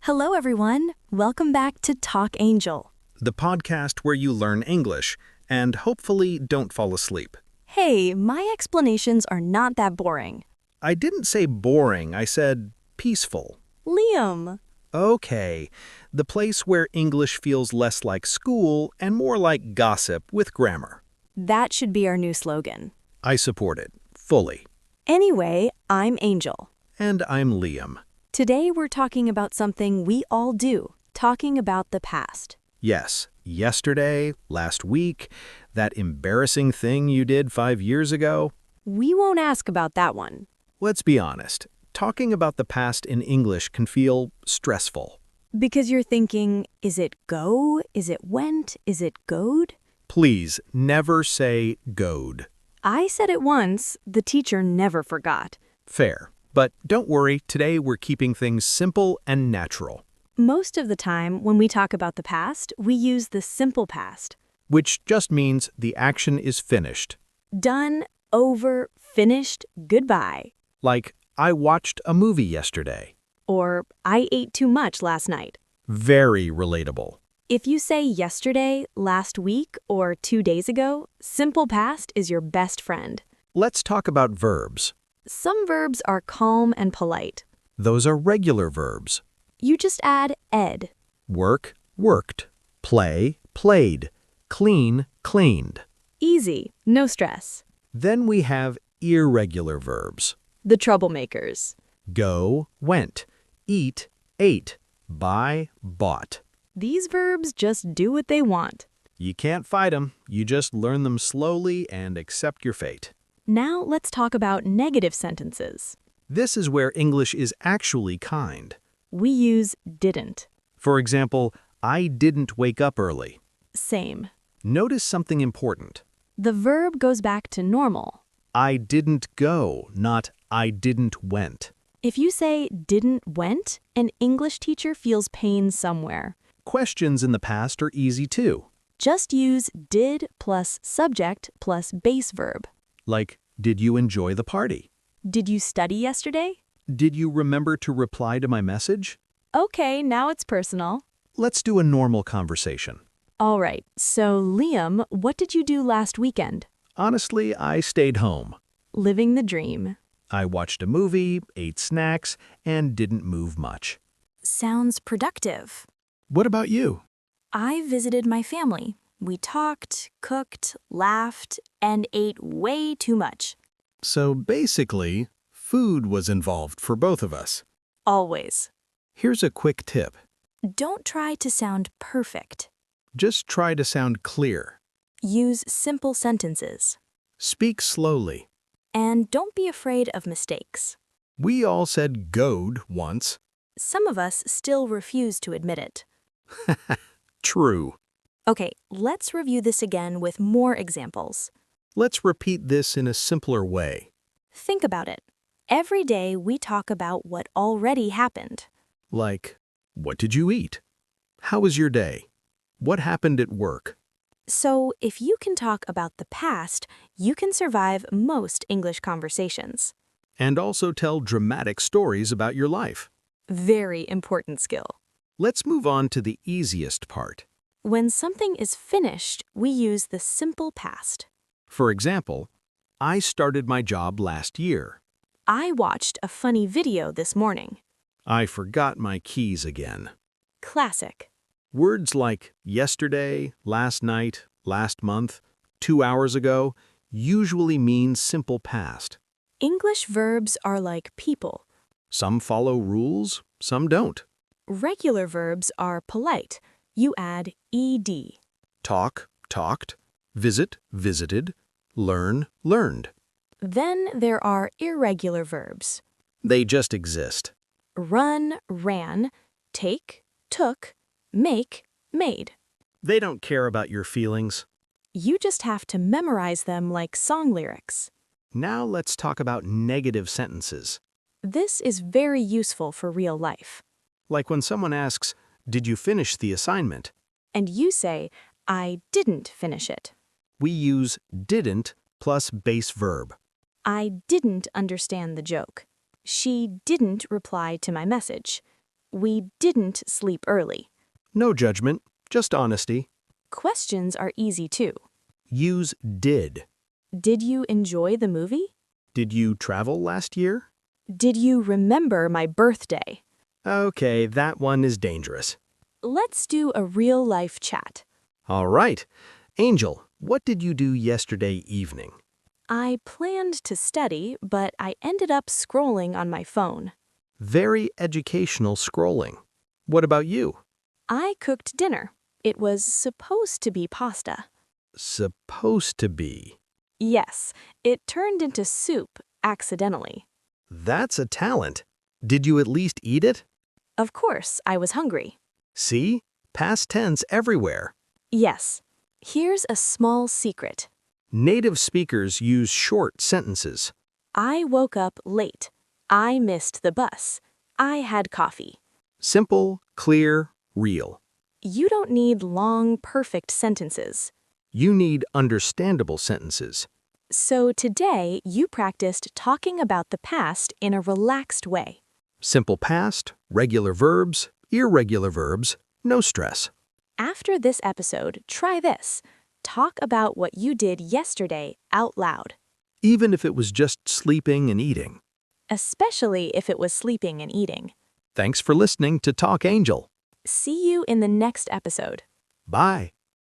Hello, everyone. Welcome back to Talk Angel. The podcast where you learn English and hopefully don't fall asleep. Hey, my explanations are not that boring. I didn't say boring, I said peaceful. Liam. Okay, the place where English feels less like school and more like gossip with grammar. That should be our new slogan. I support it, fully. Anyway, I'm Angel. And I'm Liam. Today we're talking about something we all do, talking about the past. Yes, yesterday, last week, that embarrassing thing you did 5 years ago. We won't ask about that one. Let's be honest, talking about the past in English can feel stressful. Because you're thinking, is it go? Is it went? Is it goed? Please never say goed. I said it once, the teacher never forgot. Fair. But don't worry, today we're keeping things simple and natural. Most of the time, when we talk about the past, we use the simple past. Which just means the action is finished. Done, over, finished, goodbye. Like, I watched a movie yesterday. Or, I ate too much last night. Very relatable. If you say yesterday, last week, or 2 days ago, simple past is your best friend. Let's talk about verbs. Some verbs are calm and polite. Those are regular verbs. You just add ed. Work, worked. Play, played. Clean, cleaned. Easy, no stress. Then we have irregular verbs. The troublemakers. Go, went. Eat, ate. Buy, bought. These verbs just do what they want. You can't fight them. You just learn them slowly and accept your fate. Now let's talk about negative sentences. This is where English is actually kind. We use didn't. For example, I didn't wake up early. Same. Notice something important. The verb goes back to normal. I didn't go, not I didn't went. If you say didn't went, an English teacher feels pain somewhere. Questions in the past are easy too. Just use did plus subject plus base verb. Like, did you enjoy the party? Did you study yesterday? Did you remember to reply to my message? Okay, now it's personal. Let's do a normal conversation. All right, so Liam, what did you do last weekend? Honestly, I stayed home. Living the dream. I watched a movie, ate snacks, and didn't move much. Sounds productive. What about you? I visited my family. We talked, cooked, laughed, and ate way too much. So basically, food was involved for both of us. Always. Here's a quick tip. Don't try to sound perfect. Just try to sound clear. Use simple sentences. Speak slowly. And don't be afraid of mistakes. We all said goed once. Some of us still refuse to admit it. True. Okay, let's review this again with more examples. Let's repeat this in a simpler way. Think about it. Every day we talk about what already happened. Like, what did you eat? How was your day? What happened at work? So if you can talk about the past, you can survive most English conversations. And also tell dramatic stories about your life. Very important skill. Let's move on to the easiest part. When something is finished, we use the simple past. For example, I started my job last year. I watched a funny video this morning. I forgot my keys again. Classic. Words like yesterday, last night, last month, 2 hours ago usually mean simple past. English verbs are like people. Some follow rules, some don't. Regular verbs are polite. You add ed. Talk, talked. Visit, visited. Learn, learned. Then there are irregular verbs. They just exist. Run, ran. Take, took. Make, made. They don't care about your feelings. You just have to memorize them like song lyrics. Now let's talk about negative sentences. This is very useful for real life. Like when someone asks, did you finish the assignment? And you say, I didn't finish it. We use didn't plus base verb. I didn't understand the joke. She didn't reply to my message. We didn't sleep early. No judgment, just honesty. Questions are easy too. Use did. Did you enjoy the movie? Did you travel last year? Did you remember my birthday? Okay, that one is dangerous. Let's do a real-life chat. All right. Angel, what did you do yesterday evening? I planned to study, but I ended up scrolling on my phone. Very educational scrolling. What about you? I cooked dinner. It was supposed to be pasta. Supposed to be. Yes, it turned into soup accidentally. That's a talent. Did you at least eat it? Of course, I was hungry. See? Past tense everywhere. Yes. Here's a small secret. Native speakers use short sentences. I woke up late. I missed the bus. I had coffee. Simple, clear, real. You don't need long, perfect sentences. You need understandable sentences. So today, you practiced talking about the past in a relaxed way. Simple past, regular verbs, irregular verbs, no stress. After this episode, try this. Talk about what you did yesterday out loud, Even if it was just sleeping and eating. especially if it was sleeping and eating. Thanks for listening to Talk Angel. See you in the next episode. Bye.